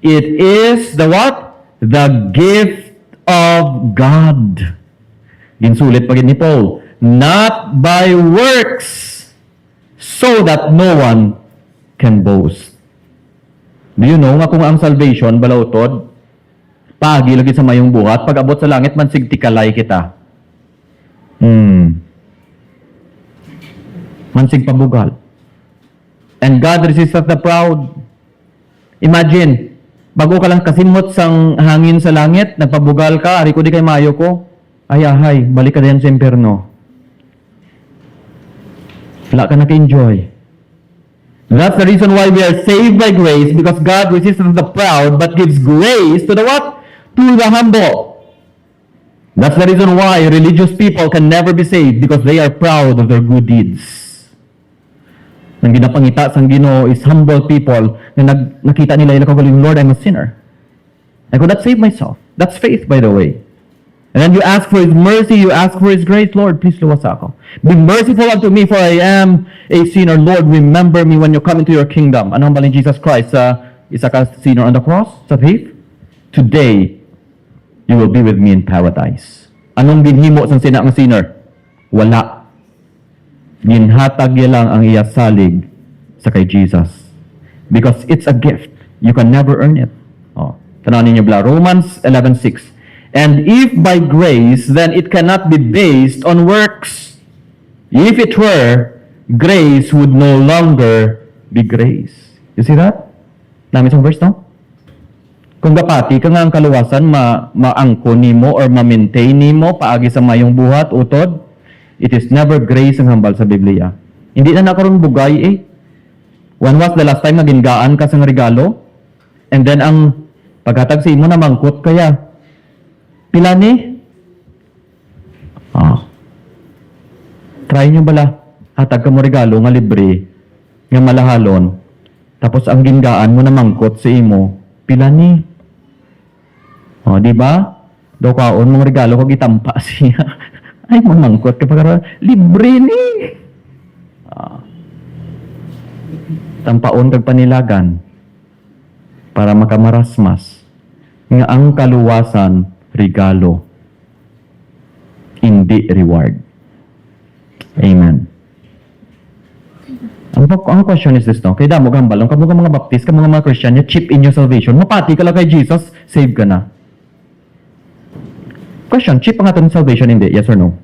It is the what? The gift of God. Ginsulit pa ni Paul, not by works, so that no one can boast. Do you know nga kung ang salvation, balawtod, pagi lagi sa mayong buhat, pag abot sa langit, mansig tikalay kita. Mansig pabugal. And God resisteth the proud. Imagine, bago ka lang kasimot sang hangin sa langit, nagpabugal ka, ari ko di kay mayo ko, ay, balik ka din sa impyerno. Wala ka naka-enjoy. That's the reason why we are saved by grace, because God resisteth the proud, but gives grace to the what? To the humble. That's the reason why religious people can never be saved, because they are proud of their good deeds. Nang ginapangita sang Ginoo is humble people na nakita nila ila kagaling, Lord, I'm a sinner. I could not save myself. That's faith, by the way. And then you ask for His mercy, you ask for His grace, Lord, please luwas ako. Be merciful unto me, for I am a sinner. Lord, remember me when you come into your kingdom. Anong balin Jesus Christ sa isa ka sinner on the cross, sa faith? Today, you will be with me in paradise. Anong ginhimo sang sina ang sinner? Wala. Ginhatag niya lang ang iya salig sa kay Jesus. Because it's a gift. You can never earn it. Oh, tanaw ninyo bla. Romans 11:6. And if by grace, then it cannot be based on works. If it were, grace would no longer be grace. You see that? Namin sa verse, no? Kung gapati ka nga ang kaluwasan, maangko nimo or ma-maintain nimo paagi sa mayong buhat, utod, it is never grace ang hambal sa Biblia. Hindi na nakaroon bugay eh. When was the last time na gingaan ka sa regalo? And then ang paghatag sa imo na mangkot kaya, pila ni? Try nyo bala, hatag ka mo regalo nga libre, nga malahalon, tapos ang gingaan mo na mangkot sa imo, pila ni? Di ba? Do kaon mong regalo kag itampa siya. Ay mamangkot ka pagkara libre ni. Tampaon kag panilagan para makamarasmas nga ang kaluwasan regalo, hindi reward. Amen. Ang question is this, no? Kaya damo gambal, kamo mga baptist, kamo mga Christian, you chip in your salvation. Mapati ka lang kay Jesus, save ka na. Question, chip ang ating salvation, hindi? Yes or no?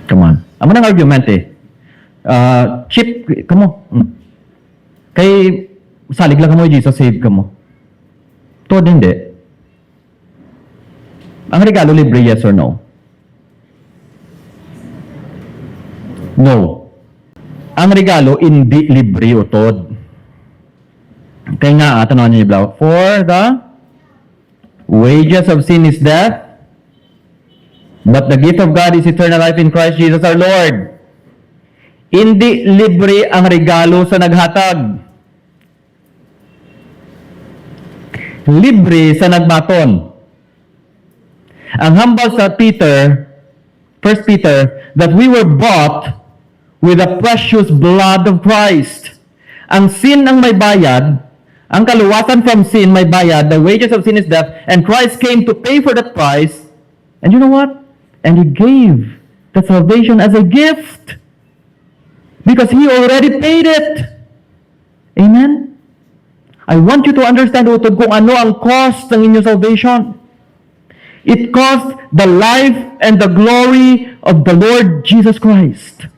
Come on. Amo nang argument eh. Chip, kamo. Kay salig lang kamo Jesus, save ka mo. Todo hindi. Ang regalo libre, yes or no? No. Ang regalo, hindi libre o tod. Kaya nga, tanong niyo yung for the wages of sin is death, but the gift of God is eternal life in Christ Jesus our Lord. Hindi libre ang regalo sa naghatag. Libre sa nagbaton. Ang hambal sa Peter, 1 Peter, that we were bought with the precious blood of Christ. Ang sin ang may bayad, ang kaluwasan from sin may bayad, the wages of sin is death, and Christ came to pay for that price. And you know what? And He gave the salvation as a gift. Because He already paid it. Amen? I want you to understand utod kung ano ang cost ng inyong salvation. It cost the life and the glory of the Lord Jesus Christ.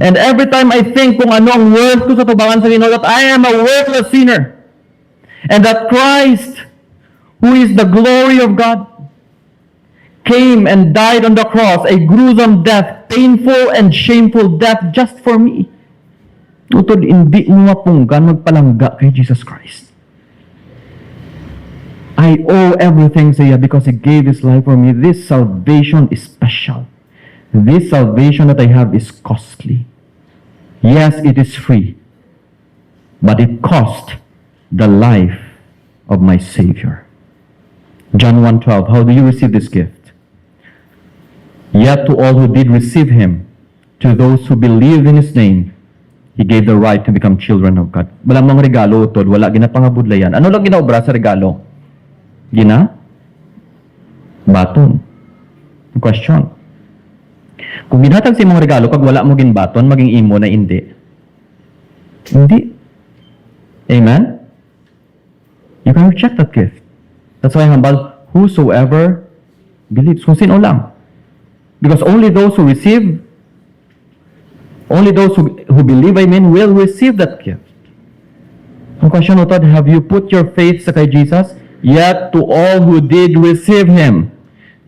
And every time I think kung ano ang worth ko sa tubangan sa Ginoo, that I am a worthless sinner. And that Christ, who is the glory of God, came and died on the cross, a gruesome death, painful and shameful death just for me. Utod, hindi mo mapunggan magpalangga kay Jesus Christ. I owe everything sa iya because He gave His life for me. This salvation is special. This salvation that I have is costly. Yes, it is free. But it cost the life of my Savior. John 1:12, how do you receive this gift? Yet to all who did receive Him, to those who believed in His name, He gave the right to become children of God. Wala mga regalo, tod, wala ginapangabudlayan. Ano lang ginaobra sa regalo? Baton. Question. Kung ginhatag sa imong regalo, kag wala mo ginbaton, maging imo na hindi. Hindi. Amen? You can reject that gift. That's why hambal, whosoever believes. Kung sino lang. Because only those who receive, only those who believe, will receive that gift. Ang question utod, have you put your faith sa kay Jesus? Yet to all who did receive Him,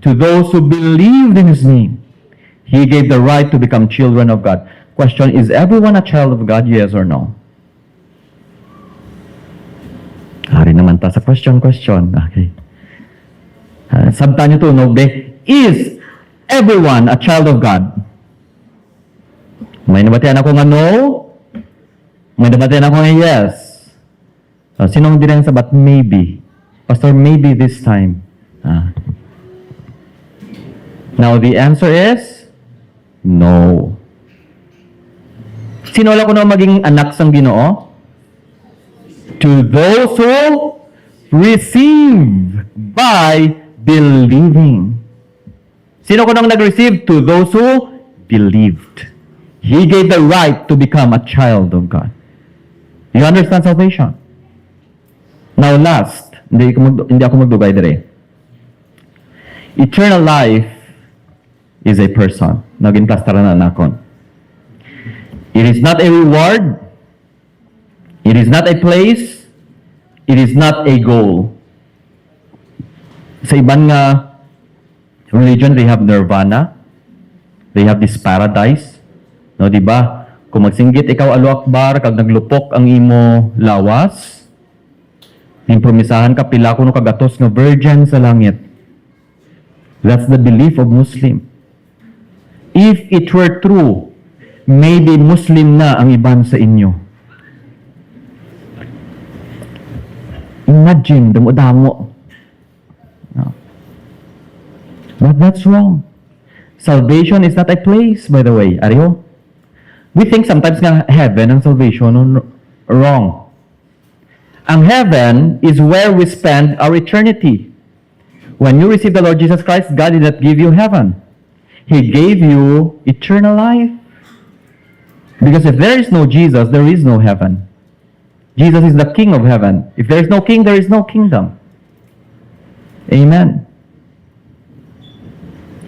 to those who believed in His name, He gave the right to become children of God. Question, is everyone a child of God? Yes or no? Hari naman ta sa question. Okay. Sabta nyo tunog, is everyone a child of God? May nabatian ako nga no? May nabatian ako nga yes. So, sinong dirang sabat? Maybe. Pastor, maybe this time. Now, the answer is no. Sino lang ko na maging anak sang Ginoo? To those who receive by believing. Sino ko nang nag-receive? To those who believed. He gave the right to become a child of God. You understand salvation? Now last, hindi ako magdugay dire. Eternal life is a person. Naging plastaran na nakon. It is not a reward. It is not a place. It is not a goal. Sa ibang nga religion, they have nirvana. They have this paradise. No, di ba? Kung magsinggit ikaw Allahu Akbar, kag naglupok ang imo lawas, impromisahan ka pila kuno kagatos nga virgin sa langit. That's the belief of Muslim. If it were true, maybe Muslim na ang iban sa inyo. Imagine, damo-damo. No. But that's wrong. Salvation is not a place, by the way. Ariyo? We think sometimes nga heaven and salvation wrong. Ang heaven is where we spend our eternity. When you receive the Lord Jesus Christ, God did not give you heaven. He gave you eternal life. Because if there is no Jesus, there is no heaven. Jesus is the King of heaven. If there is no king, there is no kingdom. Amen.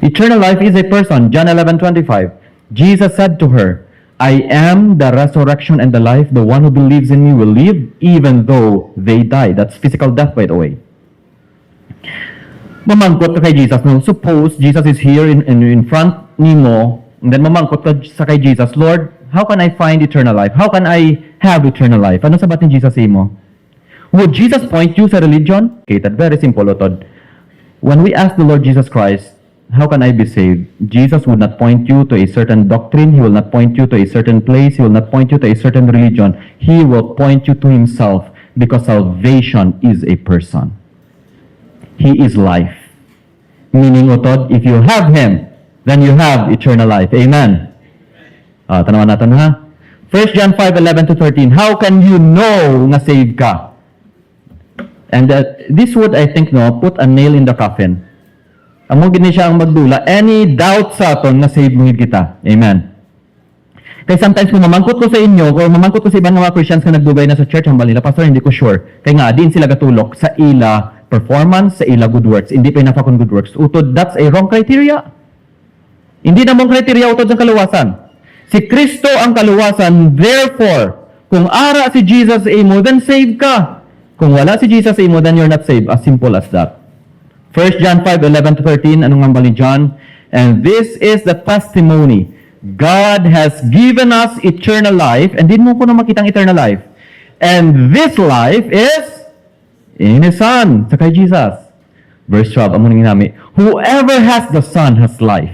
Eternal life is a person. John 11:25. Jesus said to her, I am the resurrection and the life. The one who believes in me will live even though they die. That's physical death, by the way. Mamangkot ka kay Jesus. No? Suppose Jesus is here in front ni mo, and then mamangkot ka sa kay Jesus, Lord, how can I find eternal life? How can I have eternal life? Ano sabat ni Jesus sa imo? Would Jesus point you sa religion? Okay, that's very simple, Otod. When we ask the Lord Jesus Christ, how can I be saved? Jesus would not point you to a certain doctrine. He will not point you to a certain place. He will not point you to a certain religion. He will point you to Himself because salvation is a person. He is life. Meaning, Otod, if you have Him, then you have eternal life. Amen. Tanawan natin ha. 1 John 5:11-13. How can you know nga saved ka? And this would, I think, no, put a nail in the coffin. Amo gini siya ang magdula. Any doubt sa aton nga saved mo kita. Amen. Kaya sometimes kung mamangkot ko sa inyo, o mamangkot ko sa ibang mga Christians na nagdugay na sa church, hambal nila, Pastor, hindi ko sure. Kaya nga, din sila gatulok sa ila performance, sa ila good works. Hindi pa inapakon good works. Utod, that's a wrong criteria. Hindi namang criteria utod sa kaluwasan. Si Kristo ang kaluwasan, therefore, kung ara si Jesus sa imo, then saved ka. Kung wala si Jesus sa imo, then you're not saved. As simple as that. 1 John 5:11-13, anong ang bali John? And this is the testimony. God has given us eternal life, and din mo ko na makitang eternal life. And this life is in His Son, sa kay Jesus. Verse 12, amo nang ginami. Whoever has the Son has life.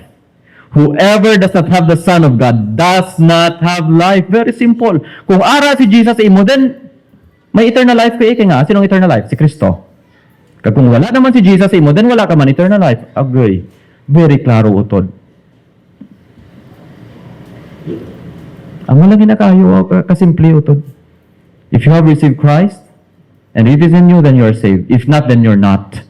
Whoever does not have the Son of God does not have life. Very simple. Kung ara si Jesus sa imo, then may eternal life ka nga. Sinong eternal life? Si Kristo. Kung wala naman si Jesus sa imo, then wala ka man eternal life. Agree. Very klaro utod. Ang walang ginakayo, kasimple utod. If you have received Christ, and it is in you, then you are saved. If not, then you're not.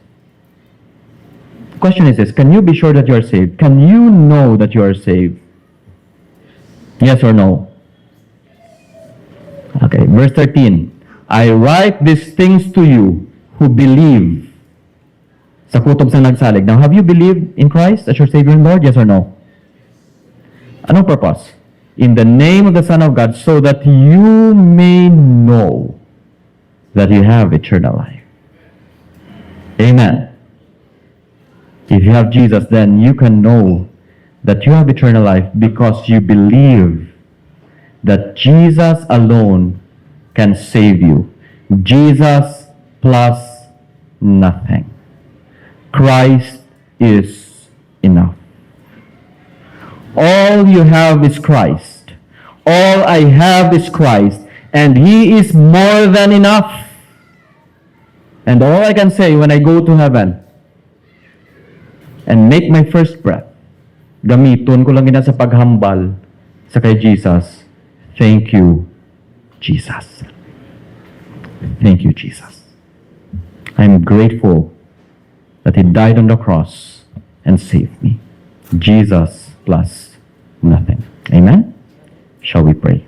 Question is this, can you be sure that you are saved? Can you know that you are saved? Yes or no? Okay, verse 13. I write these things to you who believe. Sa kutob sa nagsalig. Now, have you believed in Christ as your Savior and Lord? Yes or no? Anong purpose? In the name of the Son of God, so that you may know that you have eternal life. Amen. If you have Jesus, then you can know that you have eternal life because you believe that Jesus alone can save you. Jesus plus nothing. Christ is enough. All you have is Christ. All I have is Christ. And He is more than enough. And all I can say when I go to heaven and make my first breath, gamiton ko lang ina sa paghambal sa kay Jesus. Thank you, Jesus. Thank you, Jesus. I'm grateful that He died on the cross and saved me. Jesus plus nothing. Amen? Shall we pray?